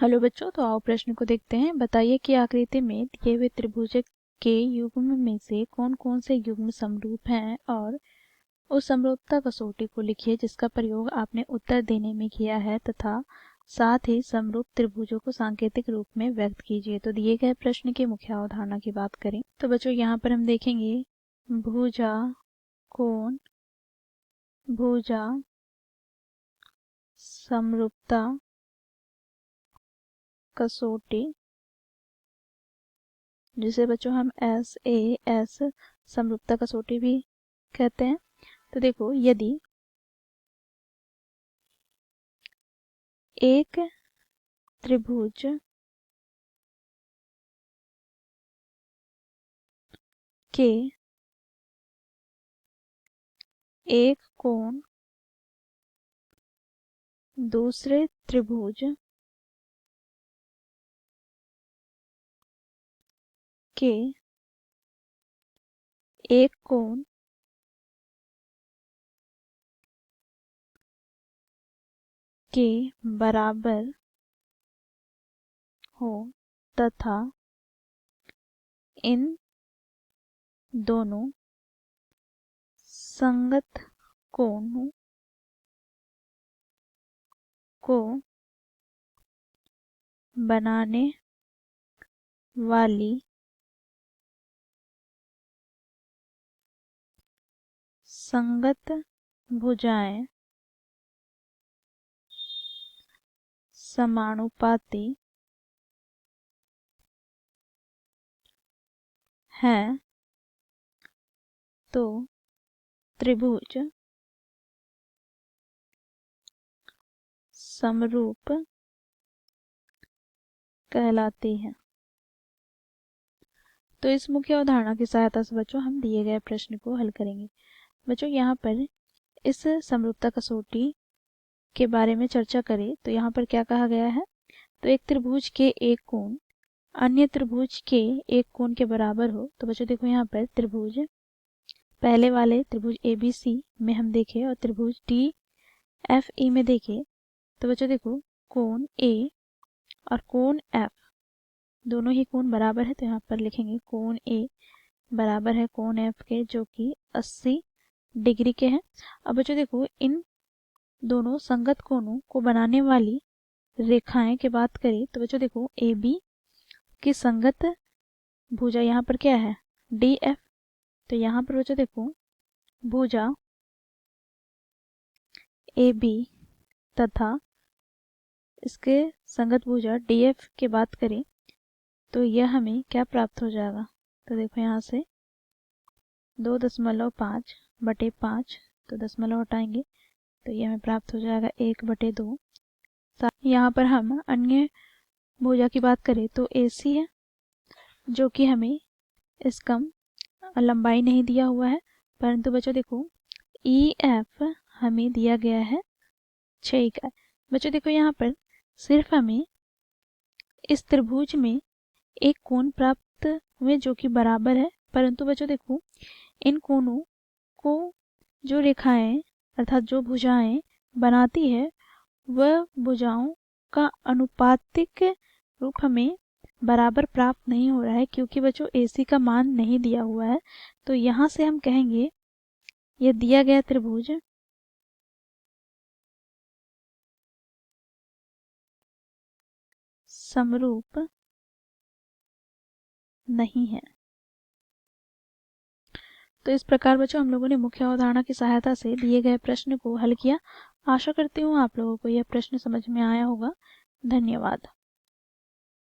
Hello बच्चों, तो आओ प्रश्न को देखते हैं। बताइए कि आकृति में दिए हुए त्रिभुज के युग्म में से कौन कौन से युग्म समरूप हैं और उस समरूपता कसौटी को लिखिए जिसका प्रयोग आपने उत्तर देने में किया है तथा साथ ही समरूप त्रिभुजों को सांकेतिक रूप में व्यक्त कीजिए। तो दिए गए प्रश्न की मुख्य अवधारणा की बात करें तो बच्चों यहाँ पर हम देखेंगे भुजा, कोण, भुजा, समरूपता कसौटी, जिसे बच्चों हम SAS समरूपता कसौटी भी कहते हैं। तो देखो, यदि एक त्रिभुज के एक कोण दूसरे त्रिभुज के एक कोण के बराबर हो तथा इन दोनों संगत कोणों को बनाने वाली संगत भुजाएं समानुपाती हैं तो त्रिभुज समरूप कहलाती है। तो इस मुख्य अवधारणा की सहायता से बच्चों हम दिए गए प्रश्न को हल करेंगे। बच्चों यहाँ पर इस समरूपता कसौटी के बारे में चर्चा करें तो यहाँ पर क्या कहा गया है, तो एक त्रिभुज के एक कोण अन्य त्रिभुज के एक कोण के बराबर हो। तो बच्चों देखो, यहाँ पर त्रिभुज पहले वाले त्रिभुज ABC में हम देखें और त्रिभुज DFE में देखें तो बच्चों देखो, कोण A और कोण F दोनों ही कोण बराबर है। तो यहाँ पर लिखेंगे कोण A बराबर है कोण F के, जो कि 80 डिग्री के हैं। अब बच्चों देखो, इन दोनों संगत कोणों को बनाने वाली रेखाएं की बात करें तो बच्चों देखो, AB की संगत भुजा यहाँ पर क्या है, DF। तो यहाँ पर बच्चों देखो, भुजा AB तथा इसके संगत भुजा DF की बात करें तो यह हमें क्या प्राप्त हो जाएगा। तो देखो, यहाँ से 2.5/5, तो दशमलव हटाएंगे तो यह हमें प्राप्त हो जाएगा 1/2। यहाँ पर हम अन्य भुजा की बात करें तो AC है, जो कि हमें इसका लंबाई नहीं दिया हुआ है, परंतु बच्चों देखो EF हमें दिया गया है 6 इकाई। बच्चों देखो, यहाँ पर सिर्फ हमें इस त्रिभुज में एक कोण प्राप्त हुए जो कि बराबर है, परंतु बच्चों देखो, इन कोणों को जो रेखाएं अर्थात जो भुजाएं बनाती है वह भुजाओं का अनुपातिक रूप हमें बराबर प्राप्त नहीं हो रहा है, क्योंकि बच्चों AC का मान नहीं दिया हुआ है। तो यहाँ से हम कहेंगे यह दिया गया त्रिभुज समरूप नहीं है। तो इस प्रकार बच्चों हम लोगों ने मुख्य अवधारणा की सहायता से दिए गए प्रश्न को हल किया। आशा करती हूँ आप लोगों को यह प्रश्न समझ में आया होगा। धन्यवाद।